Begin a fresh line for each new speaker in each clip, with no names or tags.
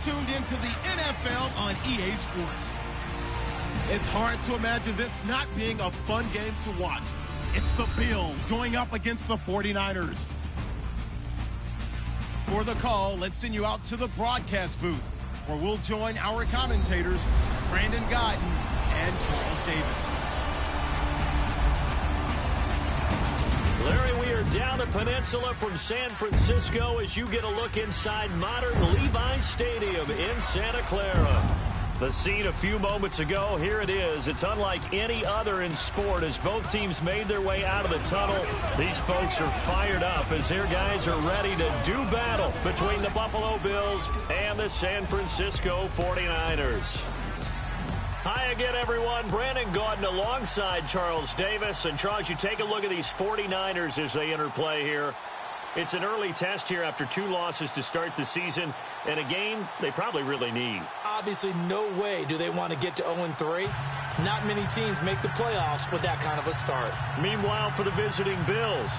tuned into the NFL on EA Sports. It's hard to imagine this not being a fun game to watch. It's the Bills going up against the 49ers. For the call, let's send you out to the broadcast booth, where we'll join our commentators, Brandon Gaudin and Charles Davis.
Larry, we are down the peninsula from San Francisco as you get a look inside modern Levi's Stadium in Santa Clara. The scene a few moments ago, here it is. It's unlike any other in sport as both teams made their way out of the tunnel. These folks are fired up as their guys are ready to do battle between the Buffalo Bills and the San Francisco 49ers. Hi again, everyone. Brandon Gaudin alongside Charles Davis. And Charles, you take a look at these 49ers as they enter play here. It's an early test here after 2 losses to start the season, and a game they probably really need.
Obviously, no way do they want to get to 0-3. Not many teams make the playoffs with that kind of a start.
Meanwhile, for the visiting Bills,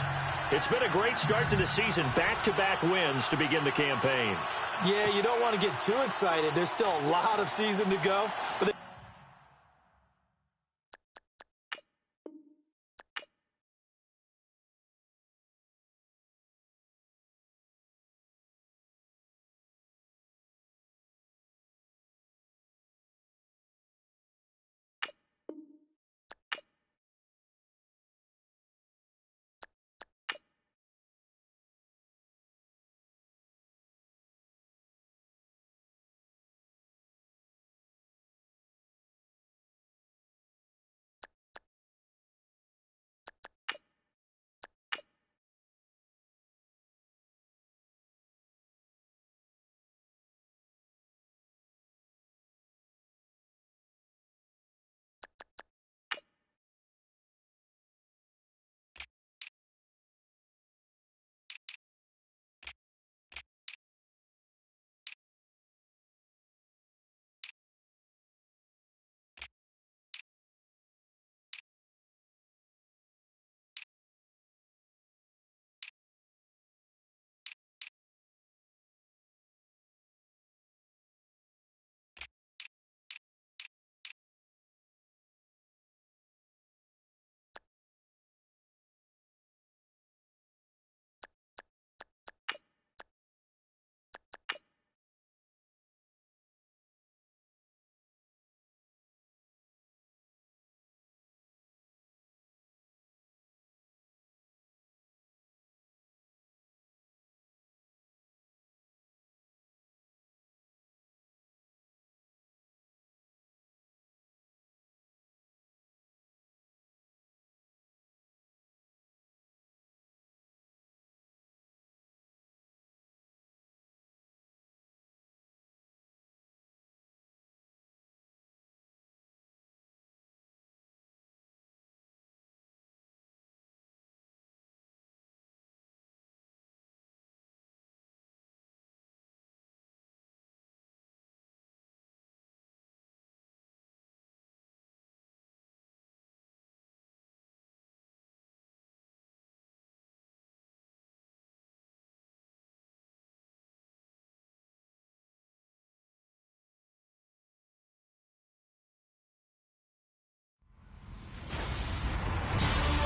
it's been a great start to the season. Back-to-back wins to begin the campaign.
Yeah, you don't want to get too excited. There's still a lot of season to go. But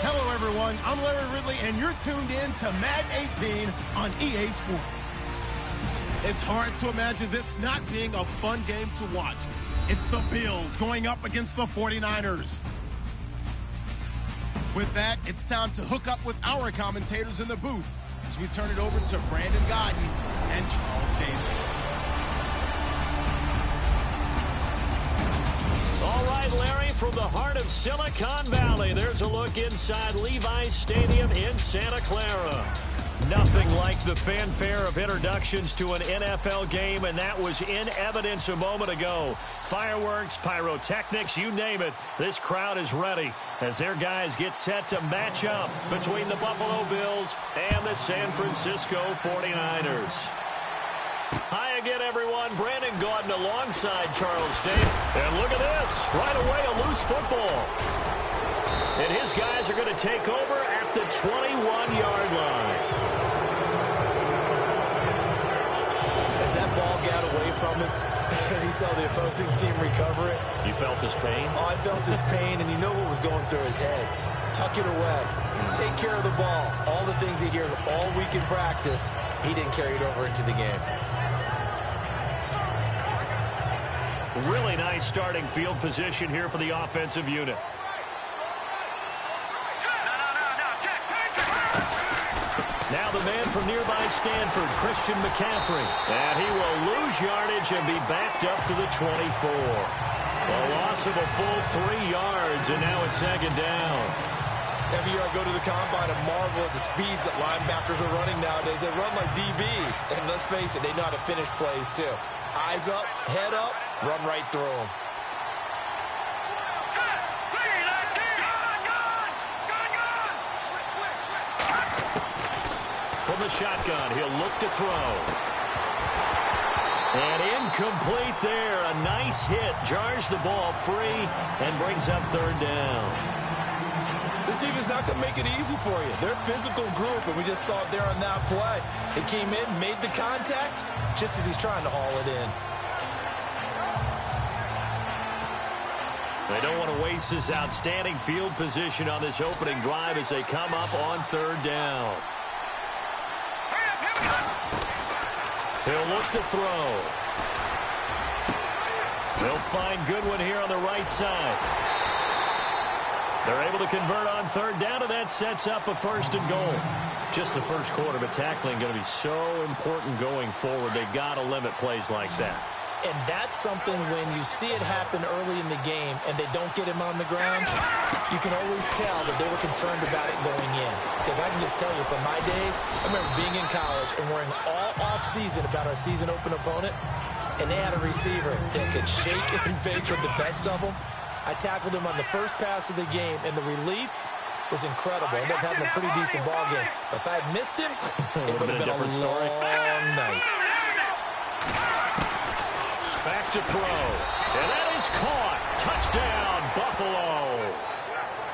Hello, everyone. I'm Larry Ridley, and you're tuned in to Madden 18 on EA Sports. It's hard to imagine this not being a fun game to watch. It's the Bills going up against the 49ers. With that, it's time to hook up with our commentators in the booth as we turn it over to Brandon Gaudin and Charles Davis.
All right, Larry, from the heart of Silicon Valley, there's a look inside Levi's Stadium in Santa Clara. Nothing like the fanfare of introductions to an NFL game, and that was in evidence a moment ago. Fireworks, pyrotechnics, you name it. This crowd is ready as their guys get set to match up between the Buffalo Bills and the San Francisco 49ers. Hi again, everyone. Brandon Gaudin alongside Charles Davis. And look at this. Right away, a loose football. And his guys are going to take over at the 21-yard line.
As that ball got away from him, and he saw the opposing team recover it.
You felt his pain?
Oh, I felt his pain, and you know what was going through his head. Tuck it away. Take care of the ball. All the things he hears all week in practice, he didn't carry it over into the game.
Really nice starting field position here for the offensive unit. Now the man from nearby Stanford, Christian McCaffrey. And he will lose yardage and be backed up to the 24. A loss of a full 3 yards, and now it's second down.
Every year I go to the combine and marvel at the speeds that linebackers are running nowadays. They run like DBs. And let's face it, they know how to finish plays too. Eyes up, head up, run right through them.
From the shotgun, he'll look to throw. And incomplete there. A nice hit. Jars the ball free and brings up third down.
This team is not going to make it easy for you. They're a physical group, and we just saw it there on that play. They came in, made the contact, just as he's trying to haul it in.
They don't want to waste this outstanding field position on this opening drive as they come up on third down. He'll look to throw. They'll find Goodwin here on the right side. They're able to convert on third down, and that sets up a first and goal. Just the first quarter, but tackling going to be so important going forward. They got to limit plays like that.
And that's something when you see it happen early in the game and they don't get him on the ground, you can always tell that they were concerned about it going in. Because I can just tell you from my days, I remember being in college and worrying all off-season about our season open opponent, and they had a receiver that could shake and bake with the best of them. I tackled him on the first pass of the game, and the relief was incredible. I ended up having a pretty decent ball game. But if I had missed him, it would have been a long night.
Back to throw. And that is caught. Touchdown, Buffalo.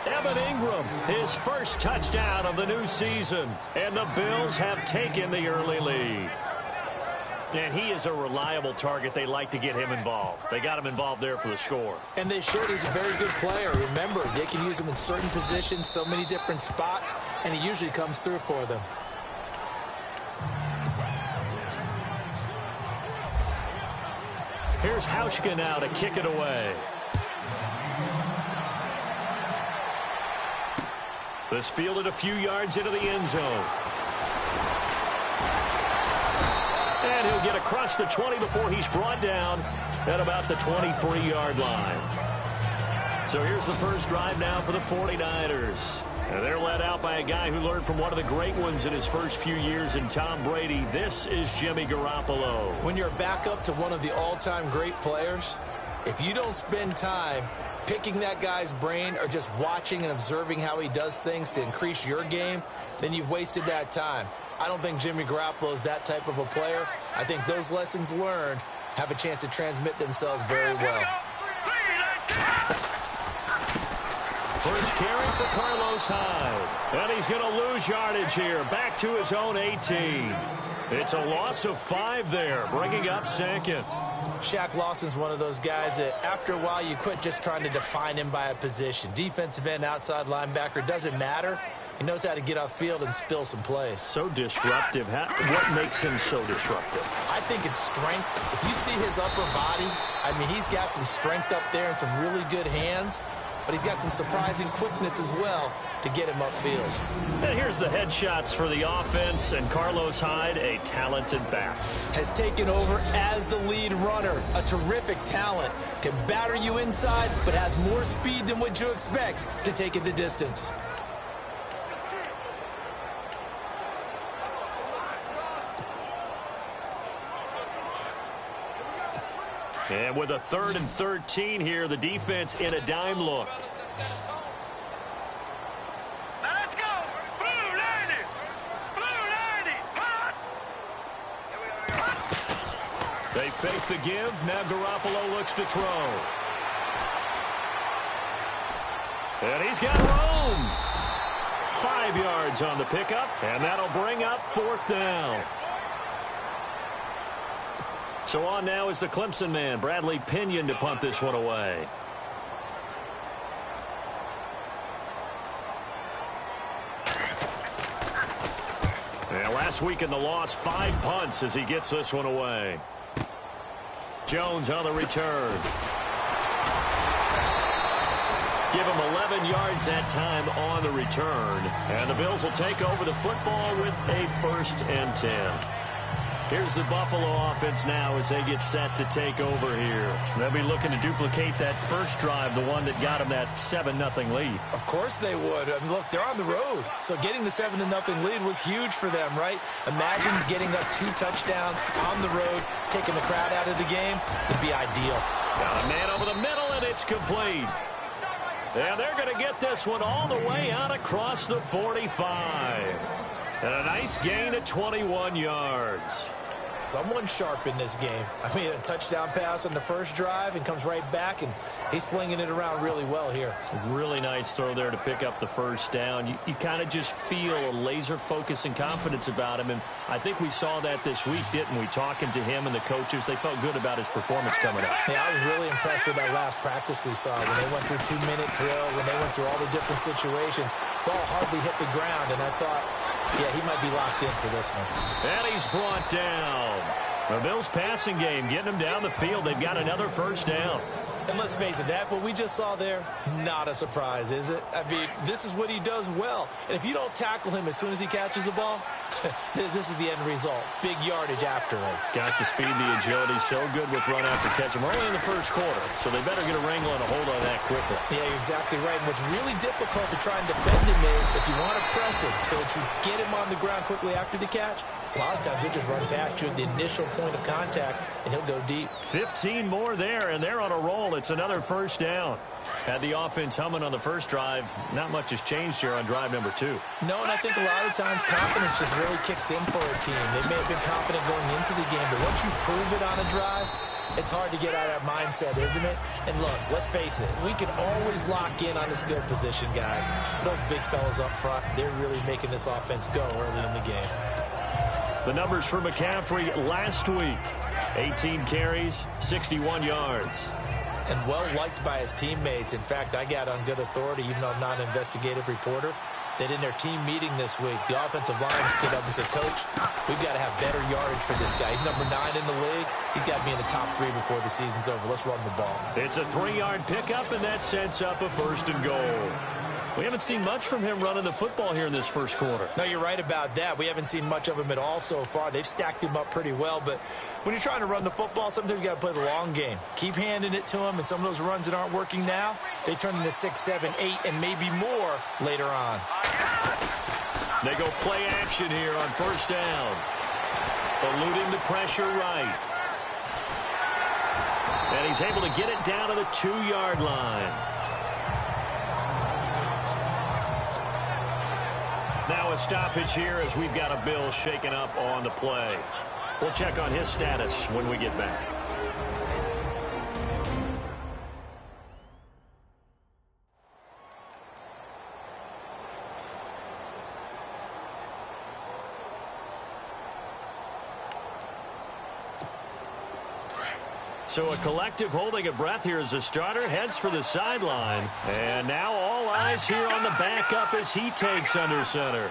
Evan Ingram, his first touchdown of the new season. And the Bills have taken the early lead. And he is a reliable target. They like to get him involved. They got him involved there for the score.
And they should. He's a very good player. Remember, they can use him in certain positions, so many different spots, and he usually comes through for them.
Here's Hauschka now to kick it away. This fielded a few yards into the end zone. And he'll get across the 20 before he's brought down at about the 23-yard line. So here's the first drive now for the 49ers. And they're led out by a guy who learned from one of the great ones in his first few years in Tom Brady. This is Jimmy Garoppolo.
When you're back up to one of the all-time great players, if you don't spend time picking that guy's brain or just watching and observing how he does things to increase your game, then you've wasted that time. I don't think Jimmy Garoppolo is that type of a player. I think those lessons learned have a chance to transmit themselves very well.
First carry for Carlos Hyde. And he's going to lose yardage here. Back to his own 18. It's a loss of 5 there, bringing up second.
Shaq Lawson's one of those guys that after a while you quit just trying to define him by a position. Defensive end, outside linebacker, doesn't matter. He knows how to get upfield and spill some plays.
So disruptive. What makes him so disruptive?
I think it's strength. If you see his upper body, I mean, he's got some strength up there and some really good hands. But he's got some surprising quickness as well to get him upfield.
And here's the headshots for the offense, and Carlos Hyde, a talented back.
Has taken over as the lead runner. A terrific talent. Can batter you inside, but has more speed than what you expect to take it the distance.
And with a 3rd and 13 here, the defense in a dime look.
Now let's go. Blue 90. Blue 90. Hot.
They fake the give. Now Garoppolo looks to throw. And he's got room. 5 yards on the pickup, and that'll bring up 4th down. So on now is the Clemson man, Bradley Pinion, to punt this one away. And last week in the loss, 5 punts as he gets this one away. Jones on the return. Give him 11 yards that time on the return. And the Bills will take over the football with a 1st and 10. Here's the Buffalo offense now as they get set to take over here. They'll be looking to duplicate that first drive, the one that got them that 7-0 lead.
Of course they would. I mean, look, they're on the road. So getting the 7-0 lead was huge for them, right? Imagine getting up 2 touchdowns on the road, taking the crowd out of the game. It'd be ideal.
Got a man over the middle, and it's complete. And they're going to get this one all the way out across the 45. And a nice gain of 21 yards.
Someone sharp in this game. I mean, a touchdown pass on the first drive and comes right back, and he's flinging it around really well here.
Really nice throw there to pick up the first down. You kind of just feel a laser focus and confidence about him, and I think we saw that this week, didn't we? Talking to him and the coaches, they felt good about his performance coming up.
Yeah, I was really impressed with that last practice we saw when they went through 2-minute drill, when they went through all the different situations. Ball hardly hit the ground, and I thought, yeah, he might be locked in for this one.
And he's brought down. The Bills passing game, getting them down the field. They've got another first down.
And let's face it, that what we just saw there, not a surprise, is it? I mean, this is what he does well. And if you don't tackle him as soon as he catches the ball, this is the end result. Big yardage afterwards.
Got the speed, the agility, so good with run after catch. We're only in the first quarter, so they better get a wrangle and a hold on that quickly.
Yeah, you're exactly right. And what's really difficult to try and defend him is if you want to press him so that you get him on the ground quickly after the catch, a lot of times he'll just run past you at the initial point of contact, and he'll go deep.
15 more there, and they're on a roll. It's another first down. Had the offense humming on the first drive. Not much has changed here on drive number 2.
No, and I think a lot of times confidence just really kicks in for a team. They may have been confident going into the game, but once you prove it on a drive, it's hard to get out of that mindset, isn't it? And look, let's face it, we can always lock in on the skill position, guys. Those big fellas up front, they're really making this offense go early in the game.
The numbers for McCaffrey last week. 18 carries, 61 yards.
And well-liked by his teammates. In fact, I got on good authority, even though I'm not an investigative reporter, that in their team meeting this week, the offensive line stood up and said, Coach, we've got to have better yardage for this guy. He's number 9 in the league. He's got to be in the top 3 before the season's over. Let's run the ball.
It's a 3-yard pickup, and that sets up a 1st and goal. We haven't seen much from him running the football here in this first quarter.
No, you're right about that. We haven't seen much of him at all so far. They've stacked him up pretty well, but when you're trying to run the football, sometimes you got to play the long game. Keep handing it to him, and some of those runs that aren't working now, they turn into 6, 7, 8, and maybe more later on.
They go play action here on first down. Eluding the pressure right. And he's able to get it down to the 2-yard line. Now a stoppage here as we've got a Bill shaken up on the play. We'll check on his status when we get back. So a collective holding a breath here as the starter heads for the sideline. And now all eyes here on the backup as he takes under center.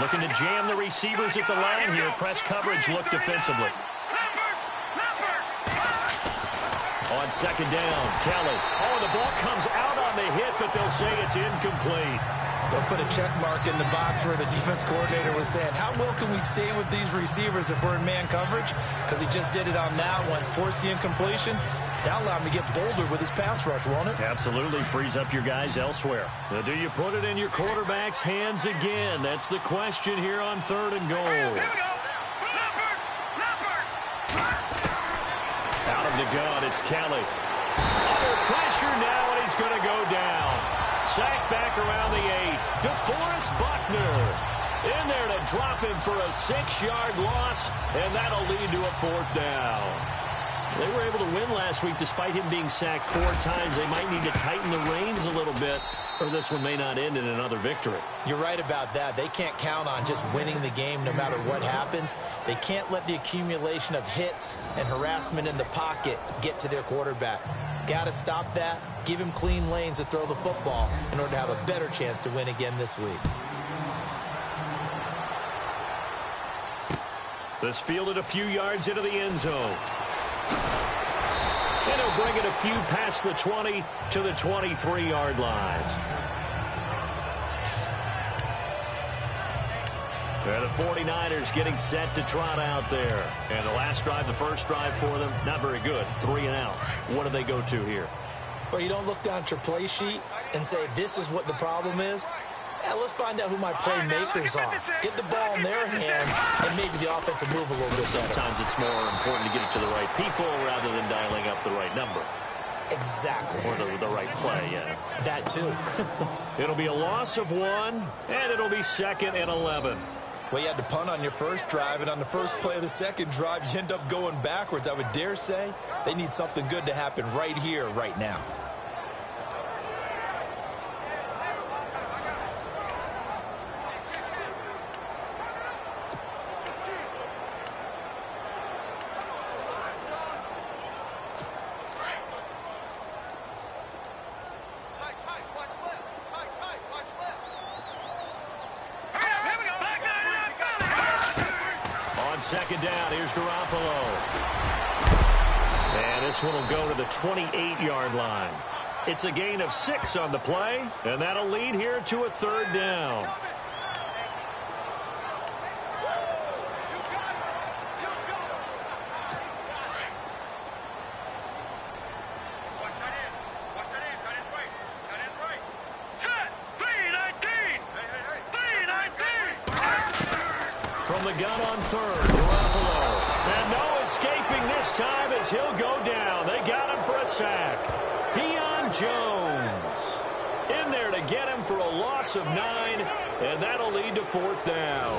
Looking to jam the receivers at the line here. Press coverage look defensively. On second down, Kelly. Oh, the ball comes out on the hit, but they'll say it's incomplete.
They'll put a check mark in the box where the defense coordinator was saying, how well can we stay with these receivers if we're in man coverage? Because he just did it on that one. Force the incompletion. That'll allow him to get bolder with his pass rush, won't it?
Absolutely. Frees up your guys elsewhere. Now, do you put it in your quarterback's hands again? That's the question here on 3rd and goal.
Here we go.
Out of the gun, it's Kelly. Under pressure now, and he's going to go down. Sacked back around the 8. DeForest Buckner in there to drop him for a 6-yard loss, and that'll lead to a 4th down. They were able to win last week despite him being sacked 4 times. They might need to tighten the reins a little bit or this one may not end in another victory.
You're right about that. They can't count on just winning the game no matter what happens. They can't let the accumulation of hits and harassment in the pocket get to their quarterback. Got to stop that, give him clean lanes to throw the football in order to have a better chance to win again this week.
This fielded a few yards into the end zone. And he'll bring it a few past the 20 to the 23-yard line. And the 49ers getting set to trot out there. And the last drive, the first drive for them, not very good. 3 and out. What do they go to here?
Well, you don't look down at your play sheet and say, this is what the problem is. Yeah, let's find out who my playmakers are. Get the ball in their hands, and maybe the offense will move a little bit better.
Sometimes it's more important to get it to the right people rather than dialing up the right number.
Exactly.
Or the right play, yeah.
That too.
It'll be a loss of 1, and it'll be 2nd and 11.
Well, you had to punt on your first drive, and on the first play of the second drive, you end up going backwards. I would dare say they need something good to happen right here, right now.
Second down, here's Garoppolo. And this one will go to the 28-yard line. It's a gain of 6 on the play, and that'll lead here to a 3rd down. From the gun on 3rd, Garoppolo. And no escaping this time as he'll go down. They got him for a sack. Deion Jones in there to get him for a loss of 9, and that'll lead to 4th down.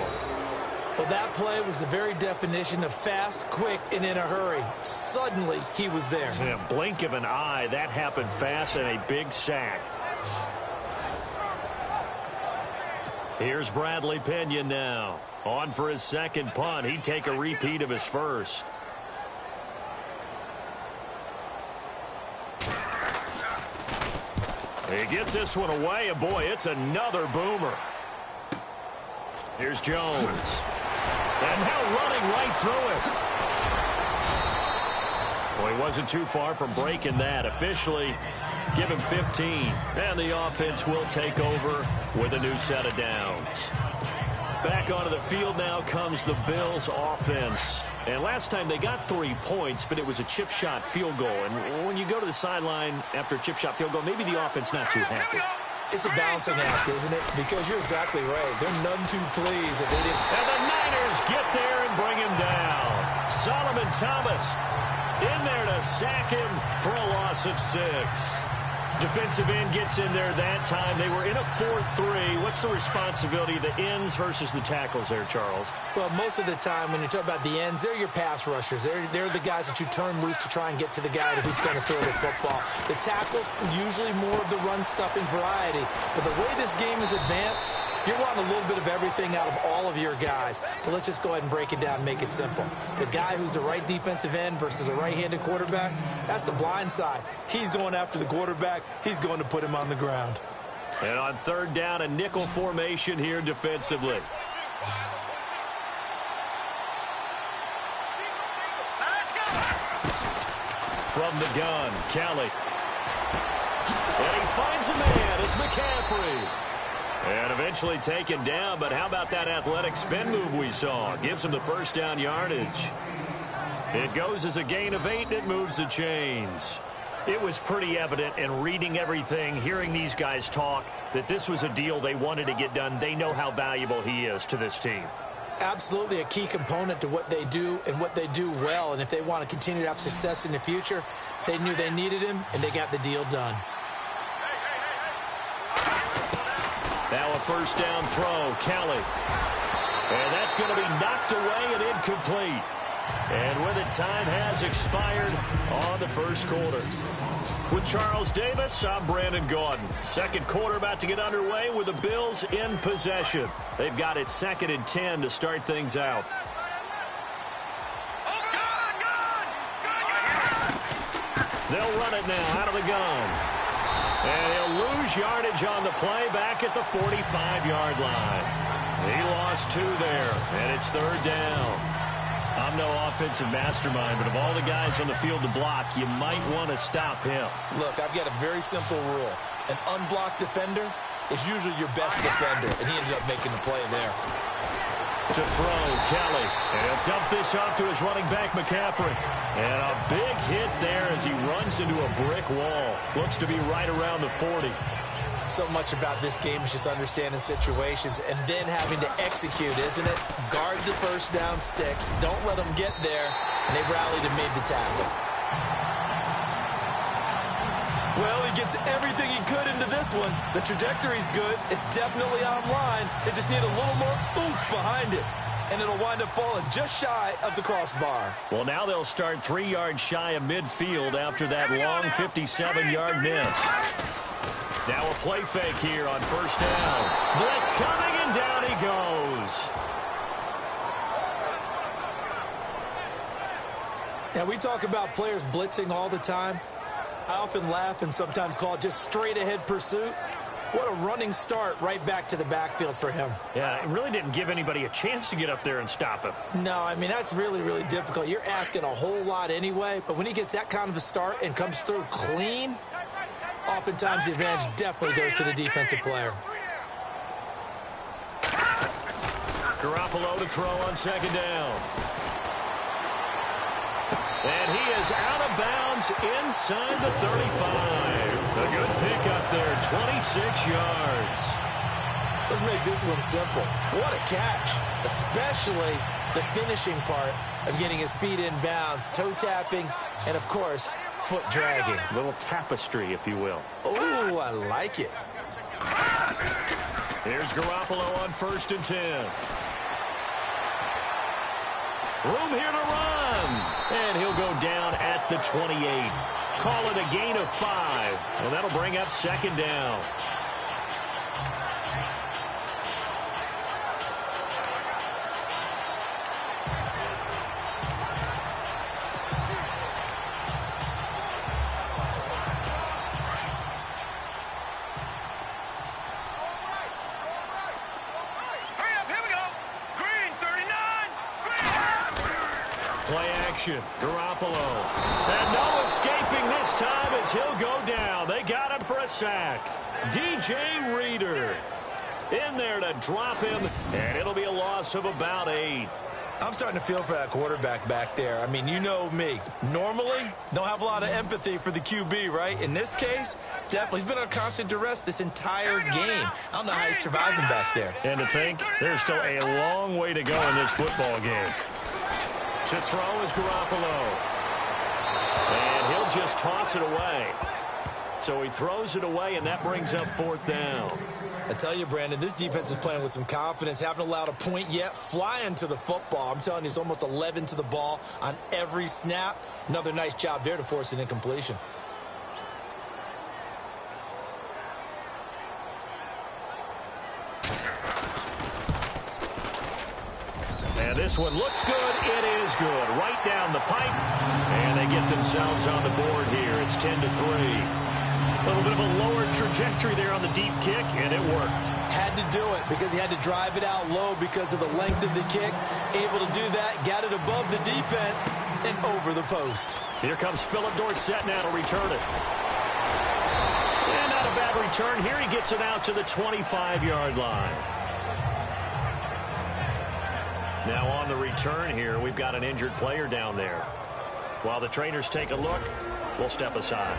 Well, that play was the very definition of fast, quick, and in a hurry. Suddenly, he was there.
In a blink of an eye, that happened fast and a big sack. Here's Bradley Pinion now. On for his second punt. He'd take a repeat of his first. He gets this one away, and boy, it's another boomer. Here's Jones. And now running right through it. Well, he wasn't too far from breaking that. Officially, give him 15. And the offense will take over with a new set of downs. Back onto the field now comes the Bills offense. And last time they got 3 points, but it was a chip shot field goal. And when you go to the sideline after a chip shot field goal, maybe the offense not too happy.
It's a balancing act, isn't it? Because you're exactly right. They're none too pleased that they didn't.
And the Niners get there and bring him down. Solomon Thomas in there to sack him for a loss of 6. Defensive end gets in there that time. They were in a 4-3. What's the responsibility of the ends versus the tackles there, Charles?
Well, most of the time when you talk about the ends, they're your pass rushers. They're the guys that you turn loose to try and get to the guy who's going to throw the football. The tackles, usually more of the run-stuffing variety. But the way this game is advanced, you're wanting a little bit of everything out of all of your guys. But let's just go ahead and break it down and make it simple. The guy who's the right defensive end versus a right-handed quarterback, that's the blind side. He's going after the quarterback. He's going to put him on the ground.
And on 3rd down, a nickel formation here defensively. From the gun, Kelly. And he finds a man. It's McCaffrey. And eventually taken down, but how about that athletic spin move we saw? Gives him the 1st down yardage. It goes as a gain of 8, and it moves the chains. It was pretty evident in reading everything, hearing these guys talk, that this was a deal they wanted to get done. They know how valuable he is to this team.
Absolutely a key component to what they do and what they do well. And if they want to continue to have success in the future, they knew they needed him, and they got the deal done.
Now a 1st down throw, Kelly. And that's going to be knocked away and incomplete. And with it, time has expired on the first quarter. With Charles Davis, I'm Brandon Gaudin. Second quarter about to get underway with the Bills in possession. They've got it 2nd and 10 to start things out. They'll run it now out of the gun. And he'll lose yardage on the play back at the 45-yard line. He lost 2 there, and it's 3rd down. I'm no offensive mastermind, but of all the guys on the field to block, you might want to stop him.
Look, I've got a very simple rule. An unblocked defender is usually your best defender, and he ended up making the play there.
To throw, Kelly. And he'll dump this off to his running back, McCaffrey. And a big hit there as he runs into a brick wall. Looks to be right around the 40.
So much about this game is just understanding situations and then having to execute, isn't it? Guard the first down sticks. Don't let them get there. And they rallied and made the tackle. Well, he gets everything he could into this one. The trajectory's good. It's definitely online. They just need a little more oomph behind it. And it'll wind up falling just shy of the crossbar.
Well, now they'll start 3 yards shy of midfield after that long 57-yard miss. Now a play fake here on first down. Blitz coming, and down he goes.
Now, we talk about players blitzing all the time. I often laugh and sometimes call it just straight-ahead pursuit. What a running start right back to the backfield for him.
Yeah, it really didn't give anybody a chance to get up there and stop him.
No, I mean, that's really, really difficult. You're asking a whole lot anyway, but when he gets that kind of a start and comes through clean, oftentimes the advantage definitely goes to the defensive player.
Garoppolo to throw on second down. And he is out of bounds inside the 35. A good pickup there, 26 yards.
Let's make this one simple. What a catch, especially the finishing part of getting his feet in bounds, toe tapping, and, of course, foot dragging.
A little tapestry, if you will.
Oh, I like it.
Here's Garoppolo on 1st and 10. Room here to run. And he'll go down at the 28. Call it a gain of 5. And that'll bring up second down. Garoppolo. And no escaping this time as he'll go down. They got him for a sack. DJ Reader in there to drop him, and it'll be a loss of about 8.
I'm starting to feel for that quarterback back there. I mean, you know me. Normally, don't have a lot of empathy for the QB, right? In this case, definitely. He's been on constant duress this entire game. I don't know how he's surviving back there.
And to think, there's still a long way to go in this football game. To throw is Garoppolo. And he'll just toss it away. So he throws it away, and that brings up 4th down.
I tell you, Brandon, this defense is playing with some confidence. Haven't allowed a point yet. Flying to the football. I'm telling you, it's almost 11 to the ball on every snap. Another nice job there to force an incompletion.
And this one looks good. It is good. Right down the pipe. And they get themselves on the board here. It's 10-3. A little bit of a lower trajectory there on the deep kick, and it worked.
Had to do it because he had to drive it out low because of the length of the kick. Able to do that, got it above the defense, and over the post.
Here comes Philip Dorsett now to return it. And not a bad return here. He gets it out to the 25-yard line. Now on the return here, we've got an injured player down there. While the trainers take a look, we'll step aside.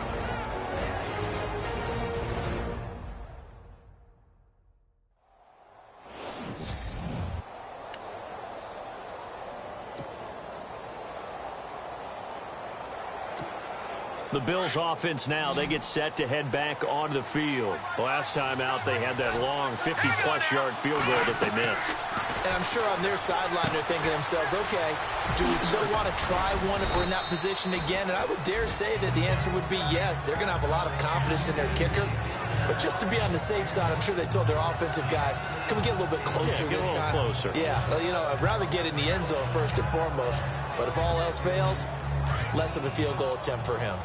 The Bills offense now, they get set to head back onto the field. Last time out, they had that long 50-plus yard field goal that they missed.
And I'm sure on their sideline they're thinking to themselves, okay, do we still want to try one if we're in that position again? And I would dare say that the answer would be yes. They're going to have a lot of confidence in their kicker. But just to be on the safe side, I'm sure they told their offensive guys, can we get a little bit closer this time?
Closer.
Yeah, well, you know, I'd rather get in the end zone first and foremost. But if all else fails, less of a field goal attempt for him.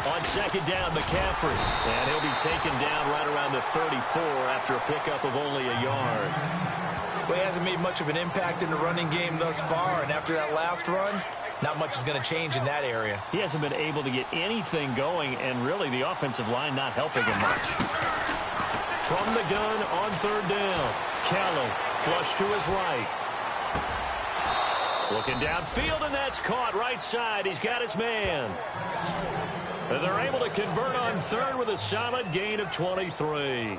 On second down, McCaffrey. And he'll be taken down right around the 34 after a pickup of only a yard.
Well, he hasn't made much of an impact in the running game thus far, and after that last run, not much is going to change in that area.
He hasn't been able to get anything going, and really the offensive line not helping him much. From the gun on third down, Kelly flush to his right. Looking downfield, and that's caught right side. He's got his man. And they're able to convert on third with a solid gain of 23.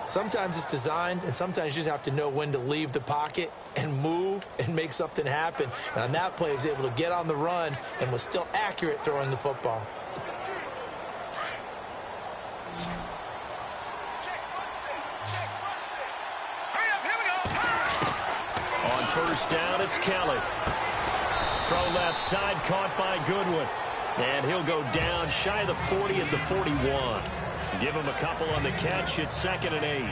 Sometimes it's designed, and sometimes you just have to know when to leave the pocket and move and make something happen. And on that play, he was able to get on the run and was still accurate throwing the football.
On first down, it's Kelly. Throw left side, caught by Goodwin. And he'll go down shy of the 40 at the 41. Give him a couple on the catch. It's 2nd and 8.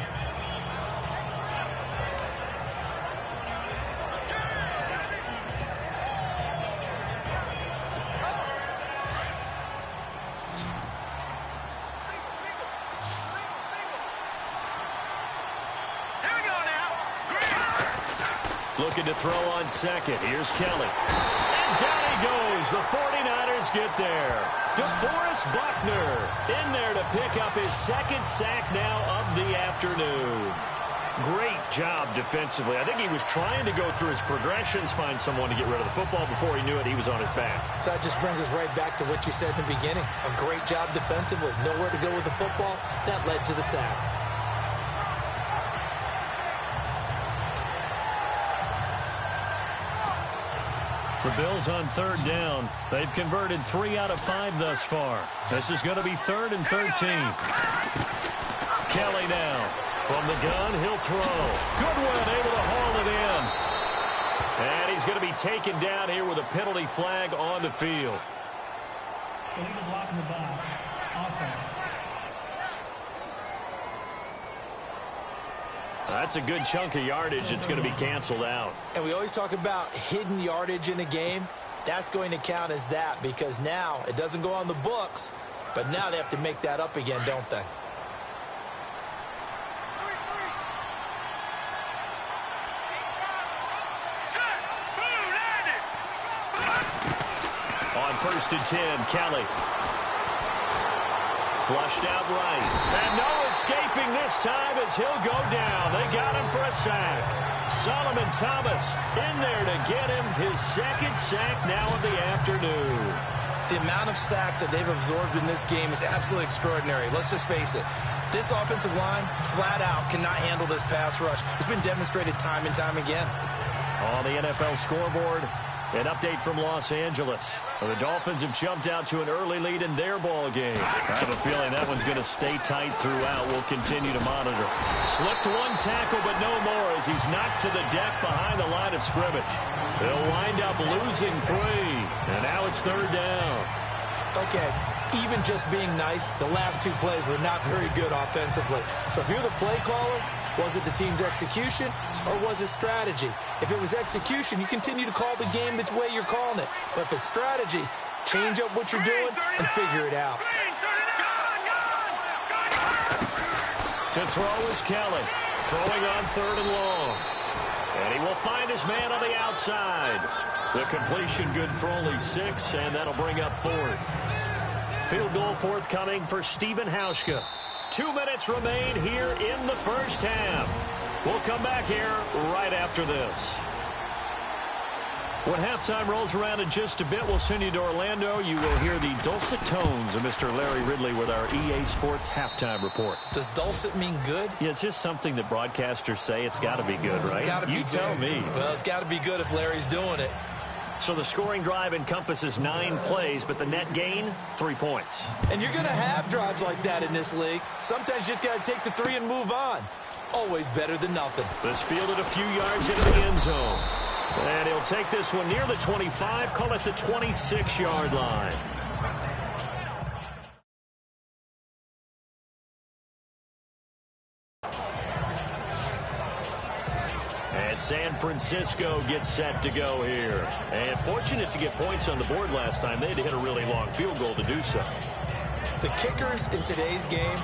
Looking to throw on second. Here's Kelly. And down he goes. The 49ers get there. DeForest Buckner in there to pick up his second sack now of the afternoon. Great job defensively. I think he was trying to go through his progressions, find someone to get rid of the football. Before he knew it, he was on his back.
So that just brings us right back to what you said in the beginning. A great job defensively. Nowhere to go with the football. That led to the sack.
The Bills on third down. They've converted 3 out of 5 thus far. This is going to be 3rd and 13. Kelly now. From the gun, he'll throw. Goodwin able to haul it in. And he's going to be taken down here with a penalty flag on the field.
Illegal block in the box. Offense.
That's a good chunk of yardage. It's going to be canceled out.
And we always talk about hidden yardage in a game. That's going to count as that because now it doesn't go on the books, but now they have to make that up again, don't they?
On 1st and 10, Kelly. Flushed out right. And no escaping this time as he'll go down. They got him for a sack. Solomon Thomas in there to get him his second sack now of the afternoon.
The amount of sacks that they've absorbed in this game is absolutely extraordinary. Let's just face it. This offensive line, flat out, cannot handle this pass rush. It's been demonstrated time and time again.
On the NFL scoreboard, an update from Los Angeles. The Dolphins have jumped out to an early lead in their ball game. I have a feeling that one's going to stay tight throughout. We'll continue to monitor. Slipped one tackle, but no more as he's knocked to the deck behind the line of scrimmage. They'll wind up losing 3. And now it's 3rd down.
Okay, even just being nice, the last 2 plays were not very good offensively. So if you're the play caller, was it the team's execution or was it strategy? If it was execution, you continue to call the game the way you're calling it. But if it's strategy, change up what you're doing and figure it out.
To throw is Kelly. Throwing on 3rd and long. And he will find his man on the outside. The completion good for only 6, and that'll bring up 4th. Field goal forthcoming for Stephen Hauschka. 2 minutes remain here in the first half. We'll come back here right after this. When halftime rolls around in just a bit, we'll send you to Orlando. You will hear the dulcet tones of Mr. Larry Ridley with our EA Sports halftime report.
Does dulcet mean good?
Yeah, it's just something that broadcasters say. It's got to be good, right?
It's gotta be
you
good.
tell me.
Well, it's got to be good if Larry's doing it.
So the scoring drive encompasses 9 plays, but the net gain, 3 points.
And you're going to have drives like that in this league. Sometimes you just got to take the 3 and move on. Always better than nothing.
This fielded a few yards into the end zone. And he'll take this one near the 25, call it the 26-yard line. And San Francisco gets set to go here. And fortunate to get points on the board last time. They had to hit a really long field goal to do so.
The kickers in today's game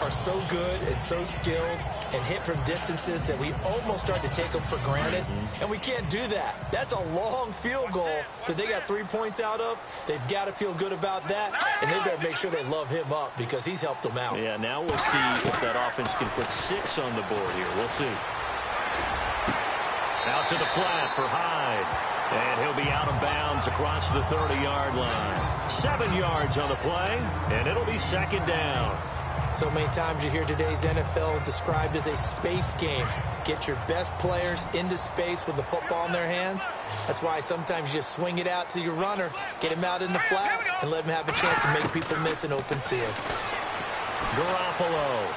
are so good and so skilled and hit from distances that we almost start to take them for granted. And we can't do that. That's a long field goal that they got 3 points out of. They've got to feel good about that, and they better make sure they love him up because he's helped them out.
Yeah, now we'll see if that offense can put 6 on the board here. We'll see. Out to the flat for Hyde. And he'll be out of bounds across the 30-yard line. 7 yards on the play, and it'll be second down.
So many times you hear today's NFL described as a space game. Get your best players into space with the football in their hands. That's why sometimes you just swing it out to your runner, get him out in the flat, and let him have a chance to make people miss an open field.
Garoppolo.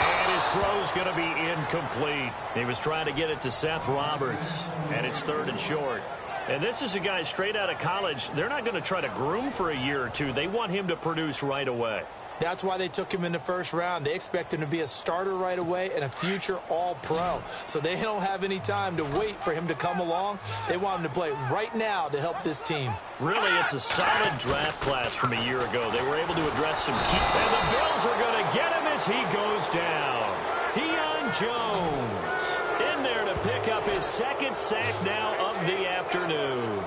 And his throw's going to be incomplete. He was trying to get it to Seth Roberts, and it's 3rd and short. And this is a guy straight out of college. They're not going to try to groom for a year or two. They want him to produce right away.
That's why they took him in the first round. They expect him to be a starter right away and a future all-pro. So they don't have any time to wait for him to come along. They want him to play right now to help this team.
Really, it's a solid draft class from a year ago. They were able to address some key. And the Bills are going to get him as he goes down. Deion Jones in there to pick up his 2nd sack now of the afternoon.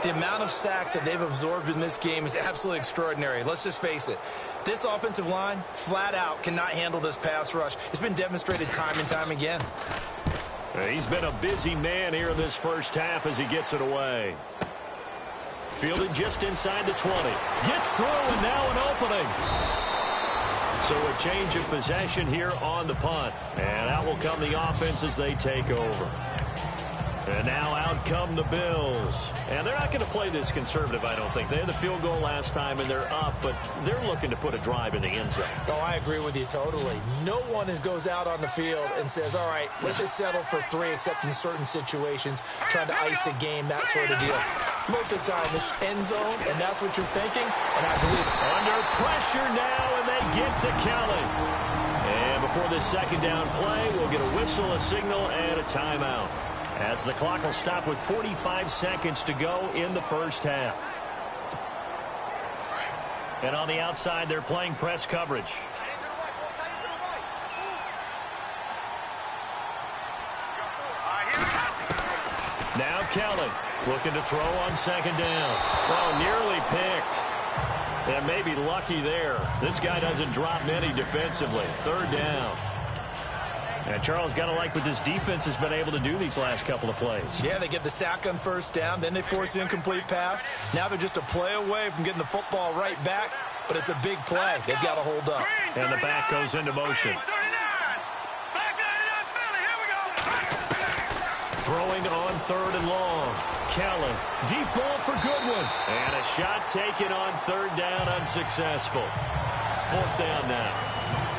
The amount of sacks that they've absorbed in this game is absolutely extraordinary. Let's just face it. This offensive line, flat out, cannot handle this pass rush. It's been demonstrated time and time again.
He's been a busy man here in this first half as he gets it away. Fielded just inside the 20. Gets through, and now an opening. So a change of possession here on the punt. And out will come the offense as they take over. And now out come the Bills. And they're not going to play this conservative, I don't think. They had the field goal last time, and they're up, but they're looking to put a drive in the end zone.
Oh, I agree with you totally. No one goes out on the field and says, all right, let's just settle for 3, except in certain situations, trying to ice a game, that sort of deal. Most of the time, it's end zone, and that's what you're thinking, and I believe it.
Under pressure now, and they get to Kelly. And before this second down play, we'll get a whistle, a signal, and a timeout, as the clock will stop with 45 seconds to go in the first half. And on the outside, they're playing press coverage. Now Kelly looking to throw on second down. Well, nearly picked. And maybe lucky there. This guy doesn't drop many defensively. 3rd down. And Charles, got to like what this defense has been able to do these last couple of plays.
Yeah, they get the sack on 1st down, then they force the incomplete pass. Now they're just a play away from getting the football right back, but it's a big play. They've got to hold up.
And the back goes into motion. Throwing on 3rd and long. Kelly, deep ball for Goodwin. And a shot taken on 3rd down, unsuccessful. 4th down now.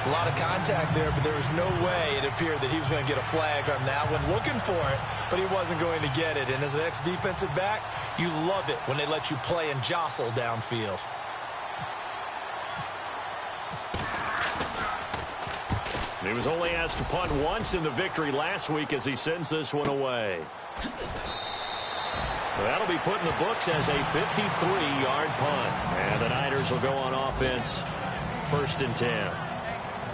A lot of contact there, but there was no way it appeared that he was going to get a flag on that one. Looking for it, but he wasn't going to get it. And as an ex-defensive back, you love it when they let you play and jostle downfield.
He was only asked to punt once in the victory last week as he sends this one away. That'll be put in the books as a 53-yard punt. And the Niners will go on offense, 1st and 10.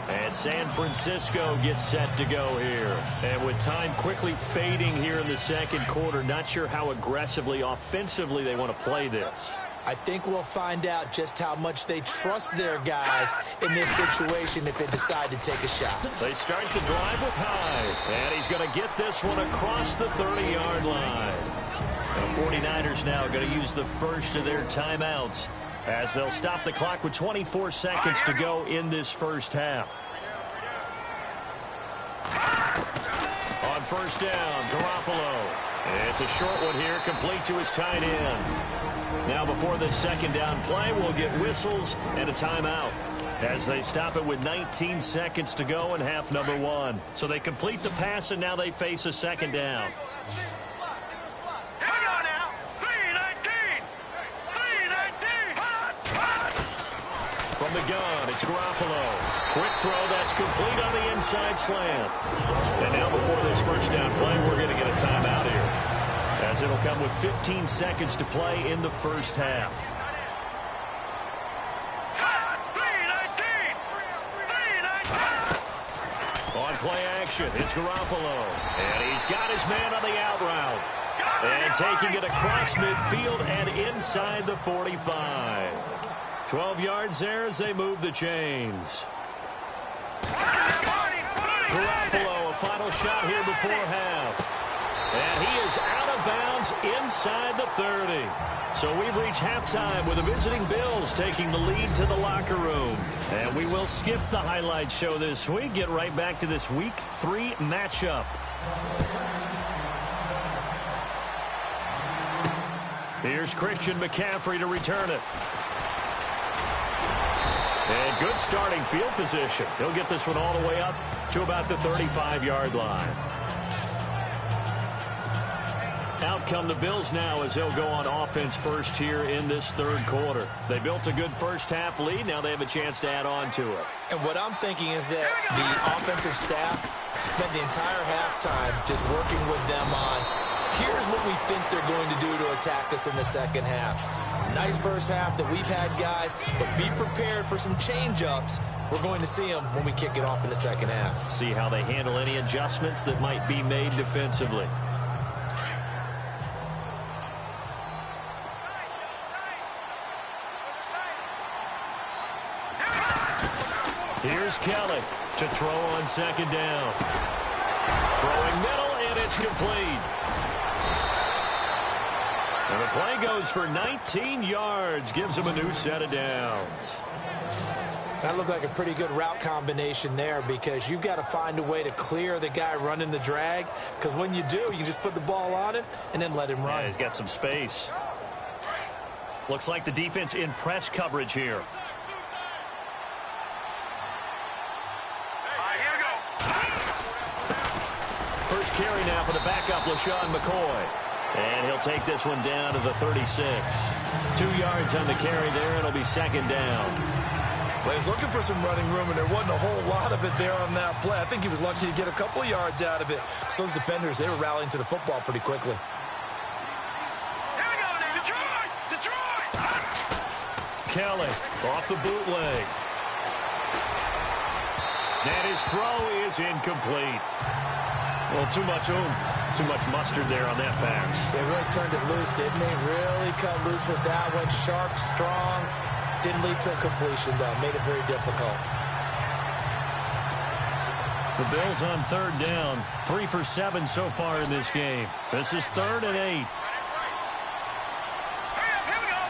And San Francisco gets set to go here. And with time quickly fading here in the second quarter, not sure how aggressively, offensively they want to play this.
I think we'll find out just how much they trust their guys in this situation if they decide to take a shot.
They start the drive with Hyde, and he's going to get this one across the 30-yard line. The 49ers now going to use the first of their timeouts as they'll stop the clock with 24 seconds to go in this first half. On first down, Garoppolo. It's a short one here, complete to his tight end. Now before this second down play, we'll get whistles and a timeout as they stop it with 19 seconds to go in half number one. So they complete the pass, and now they face a second down.
Hang on now. 3-19. 3-19.
From the gun, it's Garoppolo. Quick throw, that's complete on the inside slant. And now before this first down play, we're going to get a timeout here, as it'll come with 15 seconds to play in the first half.
3-19. 3-19.
On play action, it's Garoppolo. And he's got his man on the out route. And taking it across midfield and inside the 45. 12 yards there as they move the chains. Garoppolo, a final shot here before half. And he is out of bounds inside the 30. So we've reached halftime with the visiting Bills taking the lead to the locker room. And we will skip the highlight show this week. Get right back to this Week 3 matchup. Here's Christian McCaffrey to return it. And good starting field position. He'll get this one all the way up to about the 35-yard line. Out come the Bills now as they'll go on offense first here in this third quarter. They built a good first half lead. Now they have a chance to add on to it.
And what I'm thinking is that the offensive staff spent the entire halftime just working with them on, here's what we think they're going to do to attack us in the second half. Nice first half that we've had, guys, but be prepared for some change-ups. We're going to see them when we kick it off in the second half.
See how they handle any adjustments that might be made defensively. Here's Kelly to throw on second down. Throwing middle, and it's complete. And the play goes for 19 yards, gives him a new set of downs.
That looked like a pretty good route combination there, because you've got to find a way to clear the guy running the drag, because when you do, you just put the ball on him and then let him run.
Yeah, he's got some space. Looks like the defense in press coverage here. First carry now for the backup, LaShawn McCoy. And he'll take this one down to the 36. 2 yards on the carry there. It'll be second down.
Well, he was looking for some running room, and there wasn't a whole lot of it there on that play. I think he was lucky to get a couple of yards out of it. So those defenders, they were rallying to the football pretty quickly.
Here we go, Detroit! Detroit!
Kelly off the bootleg. And his throw is incomplete. Well, too much oomph, too much mustard there on that pass.
They really turned it loose, didn't they? Really cut loose with that one. Sharp, strong. Didn't lead to a completion, though. Made it very difficult.
The Bills on third down. 3 for 7 so far in this game. This is 3rd and 8.
Here we go!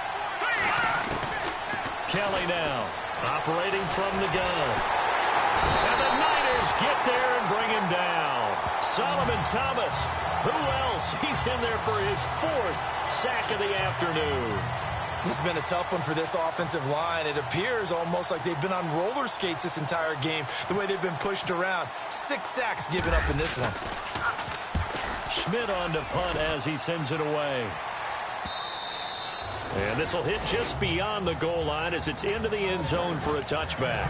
Kelly now, operating from the gun. And the Niners get there and bring him down. Solomon Thomas, who else? He's in there for his 4th sack of the afternoon.
This has been a tough one for this offensive line. It appears almost like they've been on roller skates this entire game, the way they've been pushed around. 6 sacks given up in this one.
Schmidt on to punt as he sends it away. And this will hit just beyond the goal line as it's into the end zone for a touchback.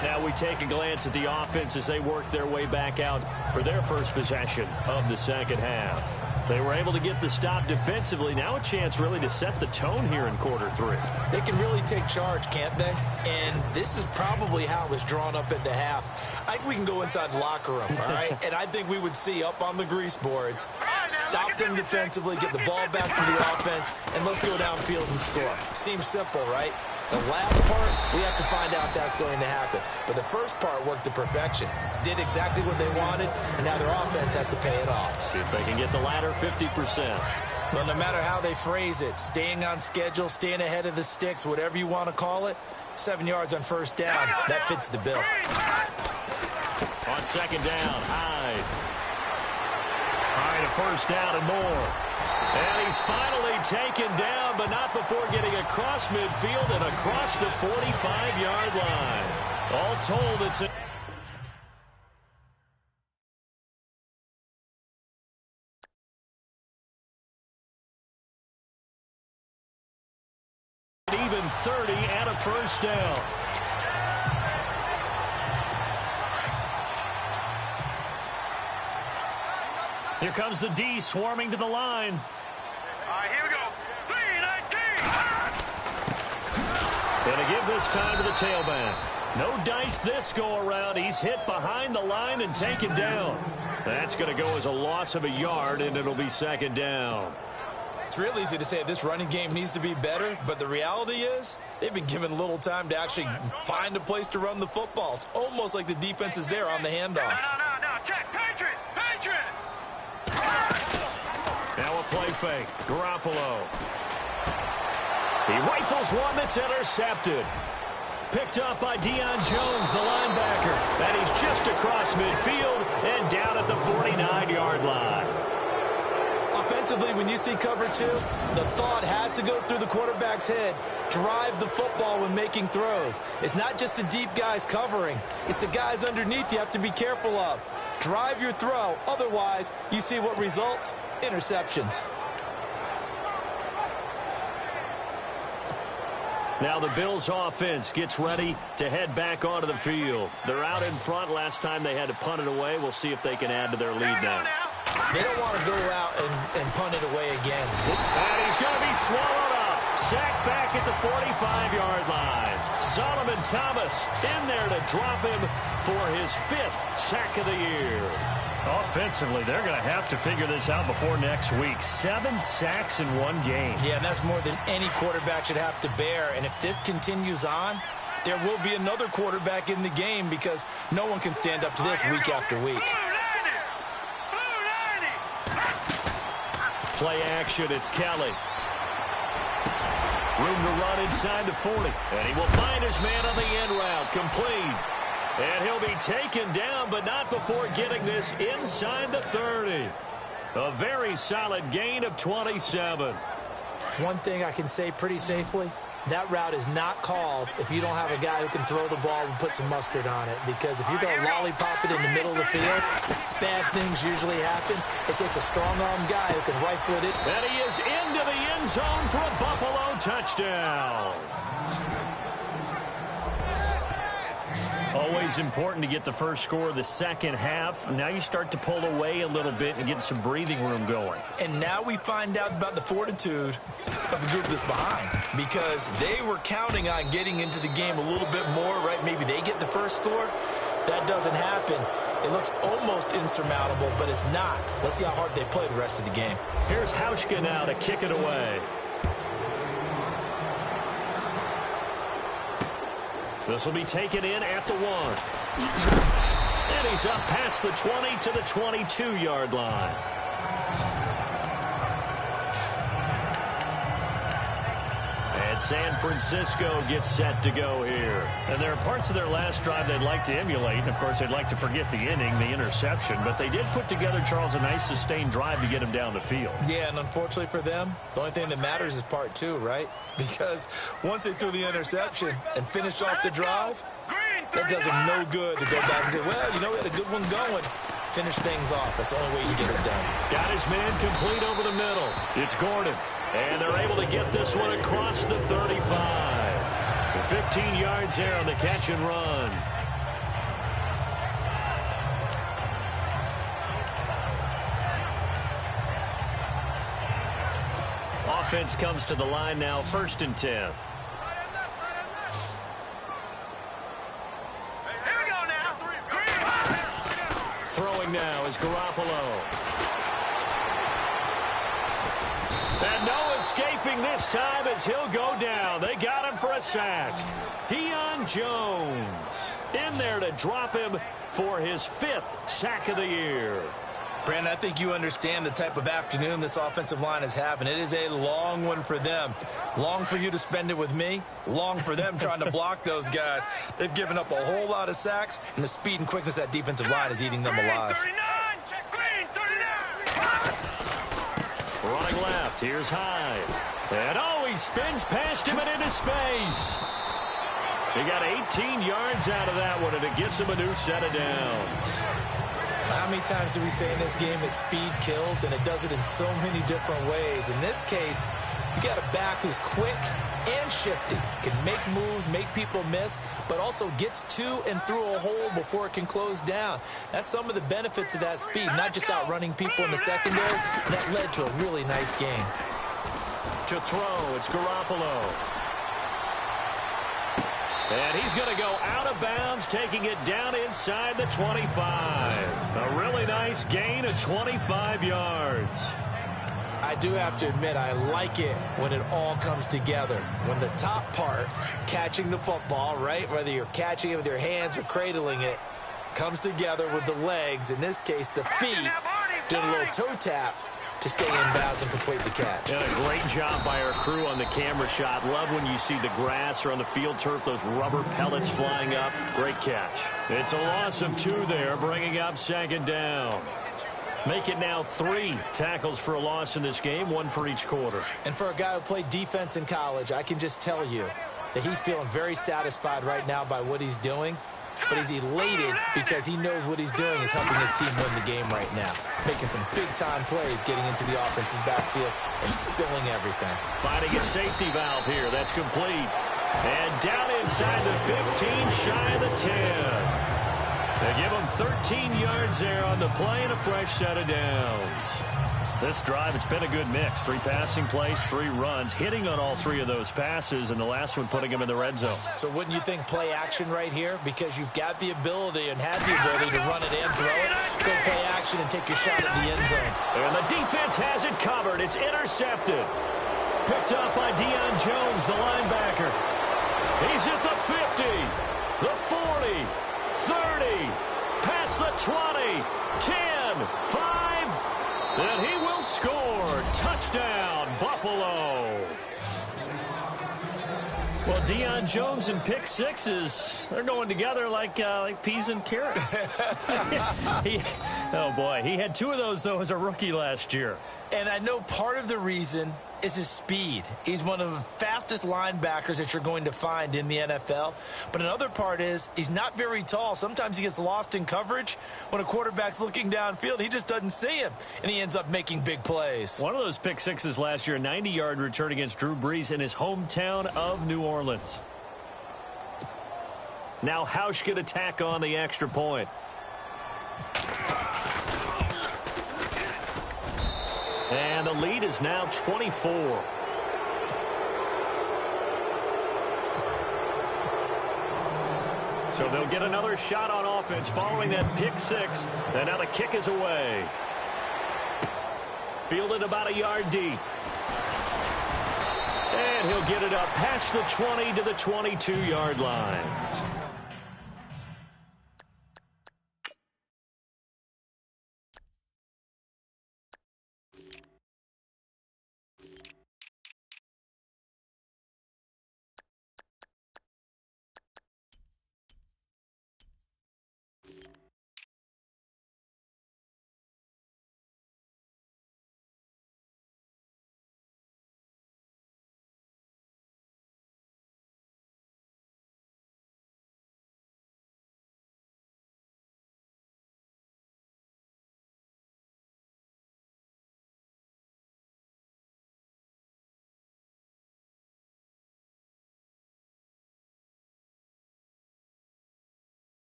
Now we take a glance at the offense as they work their way back out for their first possession of the second half. They were able to get the stop defensively. Now a chance really to set the tone here in quarter 3.
They can really take charge, can't they? And this is probably how it was drawn up at the half. I think we can go inside the locker room, all right? And I think we would see up on the grease boards, stop them defensively, get the ball back to the offense, and let's go downfield and score. Seems simple, right? The last part, we have to find out if that's going to happen. But the first part worked to perfection. Did exactly what they wanted, and now their offense has to pay it off.
See if they can get the latter 50%.
Well, no matter how they phrase it, staying on schedule, staying ahead of the sticks, whatever you want to call it, 7 yards on first down, that fits the bill.
On second down, Hyde. Hyde a first down and more. And he's finally taken down, but not before getting across midfield and across the 45-yard line. All told, it's a... even 30 and a first down. Here comes the D swarming to the line.
All right, here we go. 3-19.
Gonna give this time to the tailback. No dice this go around. He's hit behind the line and taken down. That's going to go as a loss of a yard, and it'll be second down.
It's real easy to say this running game needs to be better, but the reality is they've been given little time to actually find a place to run the football. It's almost like the defense is there on the handoff.
No, check. Patriot.
Now a play fake. Garoppolo. He rifles one that's intercepted. Picked up by Deion Jones, the linebacker. And he's just across midfield and down at the 49-yard line.
Offensively, when you see cover 2, the thought has to go through the quarterback's head. Drive the football when making throws. It's not just the deep guys covering. It's the guys underneath you have to be careful of. Drive your throw. Otherwise, you see what results? Interceptions.
Now the Bills offense gets ready to head back onto the field. They're out in front. Last time they had to punt it away. We'll see if they can add to their lead now.
They don't want to go out and punt it away again.
And he's going to be swallowed up. Sacked back at the 45-yard line. Solomon Thomas in there to drop him for his 5th sack of the year. Offensively, they're going to have to figure this out before next week. 7 sacks in one game.
Yeah, and that's more than any quarterback should have to bear. And if this continues on, there will be another quarterback in the game because no one can stand up to this week after week.
Play action, it's Kelly. Room to run inside the 40. And he will find his man on the end route. Complete. And he'll be taken down, but not before getting this inside the 30. A very solid gain of 27.
One thing I can say pretty safely, that route is not called if you don't have a guy who can throw the ball and put some mustard on it. Because if you're going to lollipop it in the middle of the field, bad things usually happen. It takes a strong-arm guy who can rifle it.
And he is into the end zone for a Buffalo touchdown. Always important to get the first score of the second half. Now you start to pull away a little bit and get some breathing room going.
And now we find out about the fortitude of the group that's behind, because they were counting on getting into the game a little bit more, right? Maybe they get the first score. That doesn't happen. It looks almost insurmountable, but it's not. Let's see how hard they play the rest of the game.
Here's Hauschka now to kick it away. This will be taken in at the 1. And he's up past the 20 to the 22-yard line. And San Francisco gets set to go here. And there are parts of their last drive they'd like to emulate. And, of course, they'd like to forget the inning, the interception. But they did put together, Charles, a nice sustained drive to get him down the field.
Yeah, and unfortunately for them, the only thing that matters is part 2, right? Because once they threw the interception and finished off the drive, that does them no good to go back and say, well, you know, we had a good one going. Finish things off. That's the only way you get it done.
Got his man complete over the middle. It's Gordon. And they're able to get this one across the 35. 15 yards there on the catch and run. offense comes to the line now, 1st and 10.
Here we go now.
Throwing now is Garoppolo. And no escaping this time as he'll go down. They got him for a sack. Deion Jones in there to drop him for his 5th sack of the year.
Brandon, I think you understand the type of afternoon this offensive line is having. It is a long one for them. Long for you to spend it with me. Long for them trying to block those guys. They've given up a whole lot of sacks, and the speed and quickness of that defensive line is eating them alive.
Running left, here's Hyde. And he spins past him and into space. He got 18 yards out of that one, and it gets him a new set of downs.
How many times do we say in this game that speed kills, and it does it in so many different ways? In this case, you got a back who's quick and shifty, can make moves, make people miss, but also gets to and through a hole before it can close down. That's some of the benefits of that speed, not just outrunning people in the secondary. That led to a really nice game.
To throw, it's Garoppolo. And he's going to go out of bounds, taking it down inside the 25. A really nice gain of 25 yards.
I do have to admit, I like it when it all comes together. When the top part, catching the football, right, whether you're catching it with your hands or cradling it, comes together with the legs. In this case, the feet did a little toe tap to stay in bounds and complete the catch.
Yeah, a great job by our crew on the camera shot. Love when you see the grass or on the field turf, those rubber pellets flying up. Great catch. It's a loss of 2 there, bringing up 2nd down. Make it now 3 tackles for a loss in this game, 1 for each quarter.
And for a guy who played defense in college, I can just tell you that he's feeling very satisfied right now by what he's doing. But he's elated because he knows what he's doing is helping his team win the game right now. Making some big-time plays, getting into the offense's backfield and spilling everything.
Finding a safety valve here. That's complete. And down inside the 15, shy of the 10. They give him 13 yards there on the play and a fresh set of downs. This drive, it's been a good mix. 3 passing plays, 3 runs, hitting on all 3 of those passes, and the last one putting him in the red zone.
So wouldn't you think play action right here? Because you've got the ability and have the ability to run it and throw it. Go play action and take your shot at the end zone.
And the defense has it covered. It's intercepted. Picked up by Deion Jones, the linebacker. He's at the 50, the 40, 30, past the 20, 10, 5. And he will score. Touchdown, Buffalo. Well, Deion Jones and pick sixes, they're going together like peas and carrots. Oh, boy. He had 2 of those, though, as a rookie last year.
And I know part of the reason is his speed. He's one of the fastest linebackers that you're going to find in the NFL. But another part is he's not very tall. Sometimes he gets lost in coverage. When a quarterback's looking downfield, he just doesn't see him, and he ends up making big plays.
One of those pick sixes last year, a 90-yard return against Drew Brees in his hometown of New Orleans. Now Hausch could attack on the extra point. And the lead is now 24. So they'll get another shot on offense following that pick 6. And now the kick is away. Fielded about a yard deep. And he'll get it up past the 20 to the 22-yard line.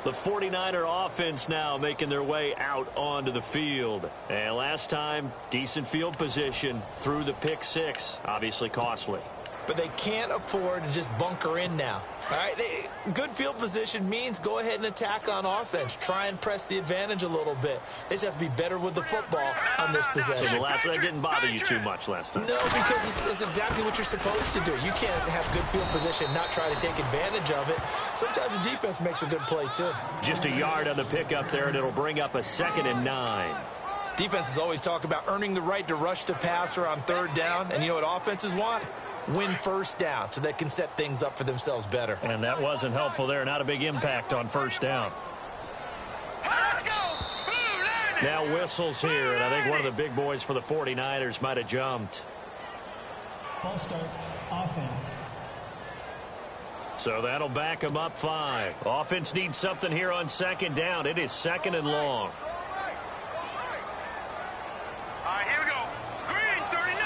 The 49er offense now making their way out onto the field. And last time, decent field position through the pick six. Obviously costly.
But they can't afford to just bunker in now. All right, good field position means go ahead and attack on offense. Try and press the advantage a little bit. They just have to be better with the football on this possession.
That didn't bother you too much last time.
No, because it's exactly what you're supposed to do. You can't have good field position and not try to take advantage of it. Sometimes the defense makes a good play, too.
Just a yard on the pickup there, and it'll bring up a 2nd and 9.
Defenses always talk about earning the right to rush the passer on 3rd down. And you know what offenses want? Win 1st down so they can set things up for themselves better.
And that wasn't helpful there. Not a big impact on 1st down.
Let's go.
Now whistles here, and I think one of the big boys for the 49ers might have jumped.
False start, offense.
So that'll back them up 5. Offense needs something here on 2nd down. It is 2nd and long.
Here we go. Green 39.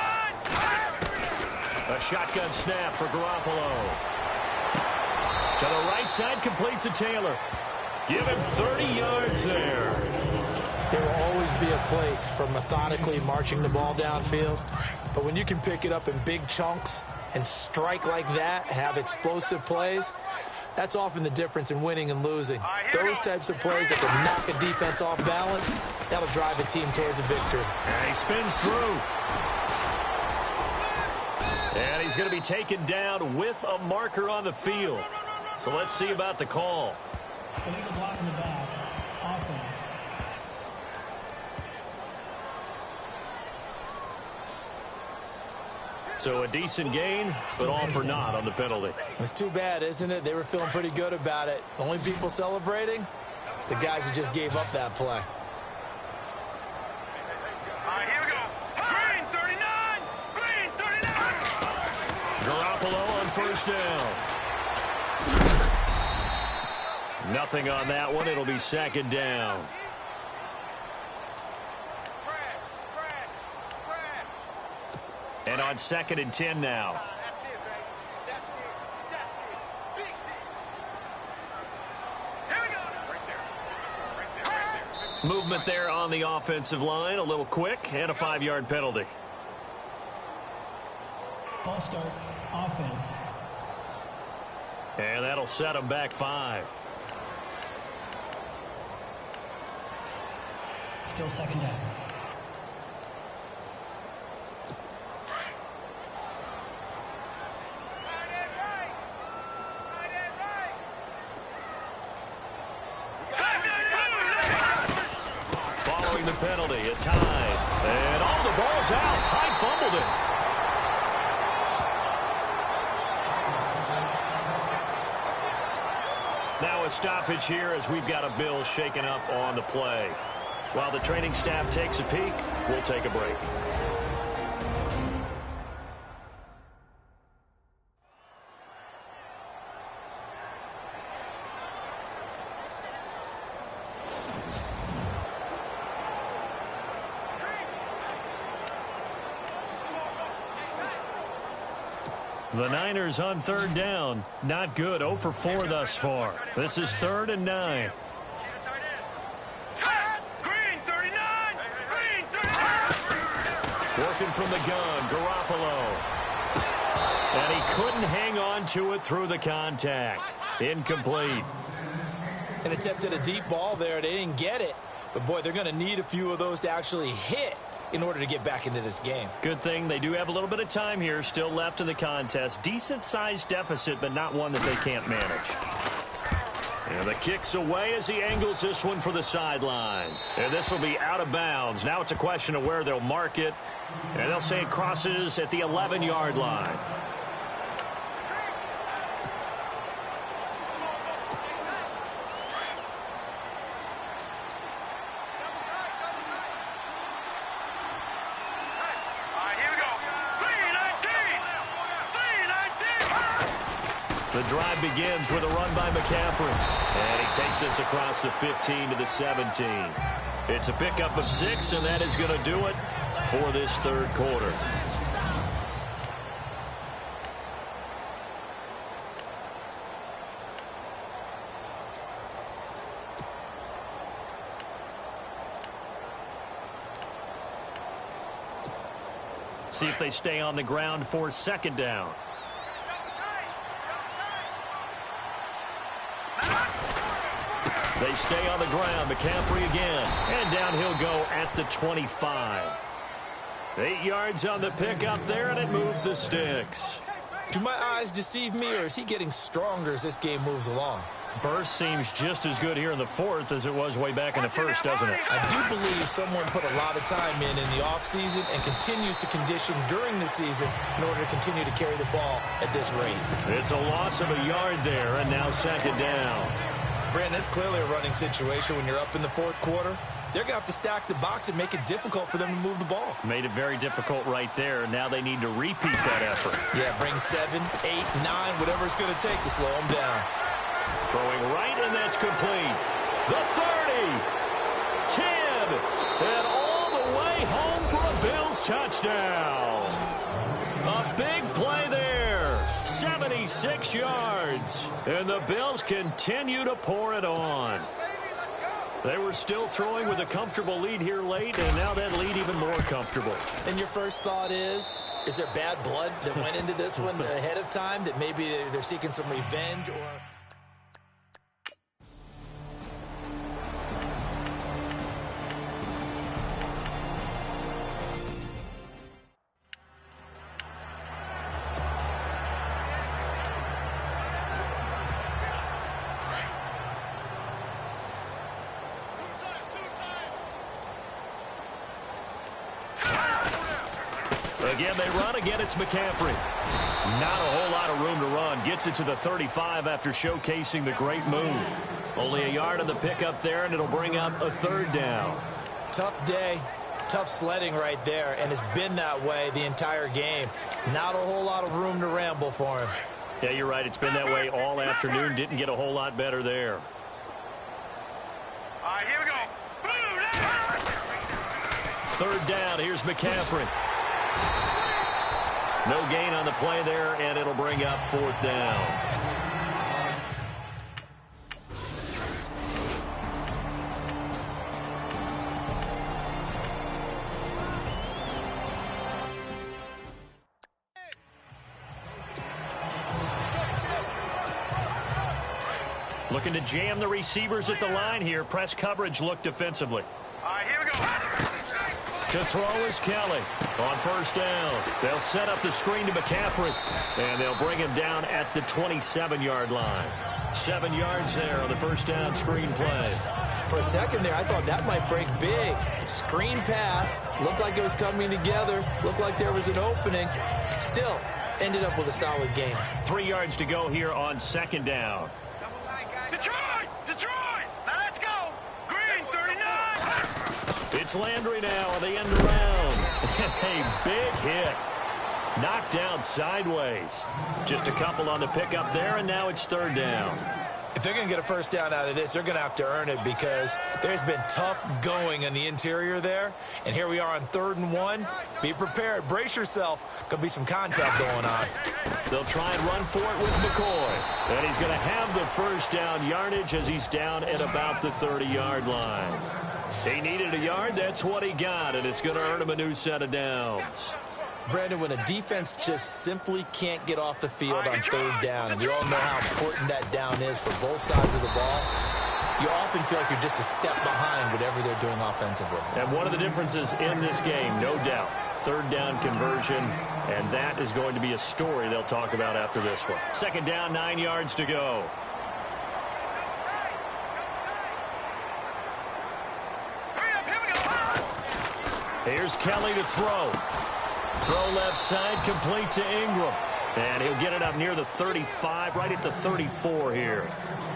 A shotgun snap for Garoppolo. To the right side, complete to Taylor. Give him 30 yards there.
There will always be a place for methodically marching the ball downfield. But when you can pick it up in big chunks and strike like that, have explosive plays, that's often the difference in winning and losing. Those types of plays that can knock a defense off balance, that'll drive a team towards a victory.
And he spins through. And he's going to be taken down with a marker on the field. So let's see about the call.
Illegal block in the back. Offense.
So a decent gain, but all for naught on the penalty.
It's too bad, isn't it? They were feeling pretty good about it. Only people celebrating? The guys who just gave up that play.
Here we go. Green 39. Green 39.
Garoppolo on 1st down. Nothing on that one. It'll be 2nd down. And on 2nd and 10 now. Movement there on the offensive line. A little quick and a 5-yard penalty.
False start, offense.
And that'll set them back 5.
Still 2nd down.
Following the penalty, it's Hyde. And the ball's out. Hyde fumbled it. Now a stoppage here as we've got a Bill shaken up on the play. While the training staff takes a peek, we'll take a break. The Niners on 3rd down. Not good. 0 for 4 thus far. This is 3rd and 9.
Green 39. Green 39.
Working from the gun, Garoppolo. And he couldn't hang on to it through the contact. Incomplete.
An attempt at a deep ball there. They didn't get it. But, boy, they're going to need a few of those to actually hit in order to get back into this game.
Good thing they do have a little bit of time here still left in the contest. Decent-sized deficit, but not one that they can't manage. And the kick's away as he angles this one for the sideline. And this will be out of bounds. Now it's a question of where they'll mark it. And they'll say it crosses at the 11-yard line. The drive begins with a run by McCaffrey. And he takes us across the 15 to the 17. It's a pickup of 6, and that is going to do it for this 3rd quarter. See if they stay on the ground for second down. They stay on the ground. McCaffrey again. And down he'll go at the 25. 8 yards on the pickup there, and it moves the sticks.
Do my eyes deceive me, or is he getting stronger as this game moves along?
Burst seems just as good here in the fourth as it was way back in the first, doesn't it?
I do believe someone put a lot of time in the offseason and continues to condition during the season in order to continue to carry the ball at this rate.
It's a loss of a yard there, and now second down.
Brandon, it's clearly a running situation when you're up in the fourth quarter. They're going to have to stack the box and make it difficult for them to move the ball.
Made it very difficult right there. Now they need to repeat that effort.
Yeah, bring 7, 8, 9, whatever it's going to take to slow them down.
Throwing right, and that's complete. The 30, 10, and all the way home for a Bills touchdown. A big play there, 76 yards, and the Bills continue to pour it on. They were still throwing with a comfortable lead here late, and now that lead even more comfortable.
And your first thought is there bad blood that went into this one ahead of time, that maybe they're seeking some revenge or...
Again, they run. Again, it's McCaffrey. Not a whole lot of room to run. Gets it to the 35 after showcasing the great move. Only a yard on the pickup there, and it'll bring up a third down.
Tough day. Tough sledding right there, and it's been that way the entire game. Not a whole lot of room to ramble for him.
Yeah, you're right. It's been that way all afternoon. Didn't get a whole lot better there.
All right, here we go.
Third down. Here's McCaffrey. No gain on the play there, and it'll bring up fourth down. Looking to jam the receivers at the line here. Press coverage look defensively.
All right, here we go.
To throw is Kelly on first down. They'll set up the screen to McCaffrey, and they'll bring him down at the 27-yard line. 7 yards there on the first down screen play.
For a second there, I thought that might break big. Screen pass. Looked like it was coming together. Looked like there was an opening. Still, ended up with a solid game.
3 yards to go here on second down.
Detroit! Detroit! Now let's go! Green, 39!
It's Landry now on the end around. A big hit. Knocked down sideways. Just a couple on the pickup there, and now it's third down.
If they're going to get a first down out of this, they're going to have to earn it because there's been tough going in the interior there. And here we are on 3rd and 1. Be prepared. Brace yourself. Going to be some contact going on.
They'll try and run for it with McCoy. And he's going to have the first down yardage as he's down at about the 30-yard line. He needed a yard. That's what he got, and it's going to earn him a new set of downs.
Brandon, when a defense just simply can't get off the field on 3rd down, and we all know how important that down is for both sides of the ball, you often feel like you're just a step behind whatever they're doing offensively.
And one of the differences in this game, no doubt, 3rd down conversion, and that is going to be a story they'll talk about after this one. Second down, 9 yards to go. Here's Kelly to throw. Throw left side, complete to Ingram. And he'll get it up near the 35, right at the 34 here.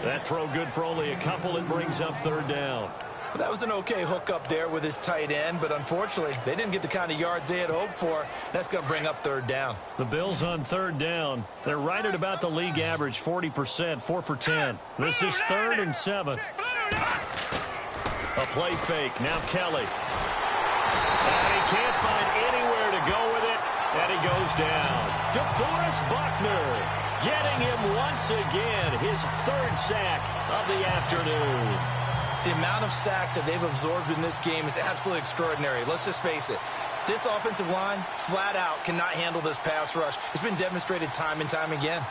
That throw good for only a couple. It brings up 3rd down.
Well, that was an okay hook up there with his tight end, but unfortunately, they didn't get the kind of yards they had hoped for. That's going to bring up 3rd down.
The Bills on 3rd down. They're right at about the league average, 40%, 4 for 10. This is 3rd and 7. A play fake. Now Kelly. And he can't find anywhere to go with it, and he goes down. DeForest Buckner getting him once again, his 3rd sack of the afternoon.
The amount of sacks that they've absorbed in this game is absolutely extraordinary. Let's just face it. This offensive line, flat out, cannot handle this pass rush. It's been demonstrated time and time again.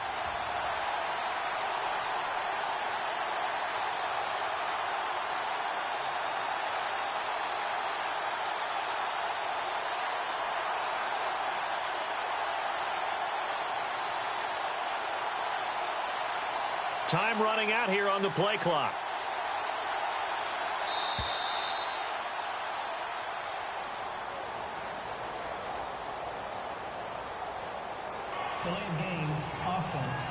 Time running out here on the play clock.
Delay of game, offense.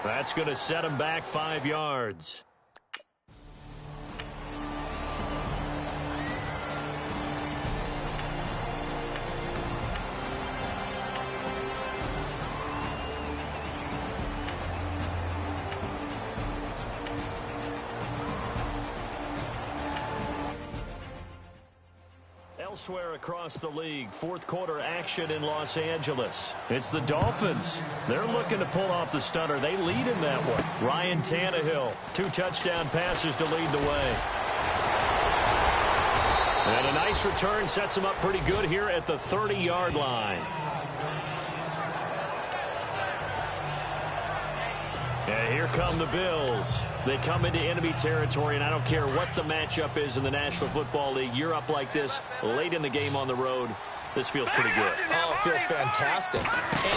That's going to set him back 5 yards. Elsewhere across the league, fourth quarter action in Los Angeles. It's the Dolphins. They're looking to pull off the stunner. They lead in that one. Ryan Tannehill, 2 touchdown passes to lead the way. And a nice return sets him up pretty good here at the 30-yard line. And here come the Bills. They come into enemy territory, and I don't care what the matchup is in the National Football League. You're up like this late in the game on the road. This feels pretty good.
Oh, it feels fantastic.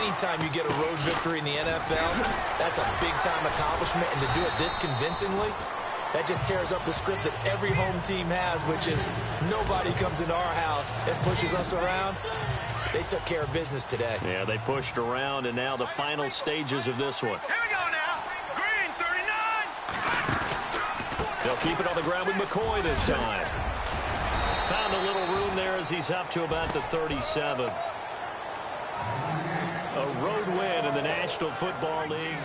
Anytime you get a road victory in the NFL, that's a big-time accomplishment. And to do it this convincingly, that just tears up the script that every home team has, which is nobody comes into our house and pushes us around. They took care of business today.
Yeah, they pushed around, and now the final stages of this one.
Here we go now. Green, 39.
They'll keep it on the ground with McCoy this time. Found a little room there as he's up to about the 37. A road win in the National Football League.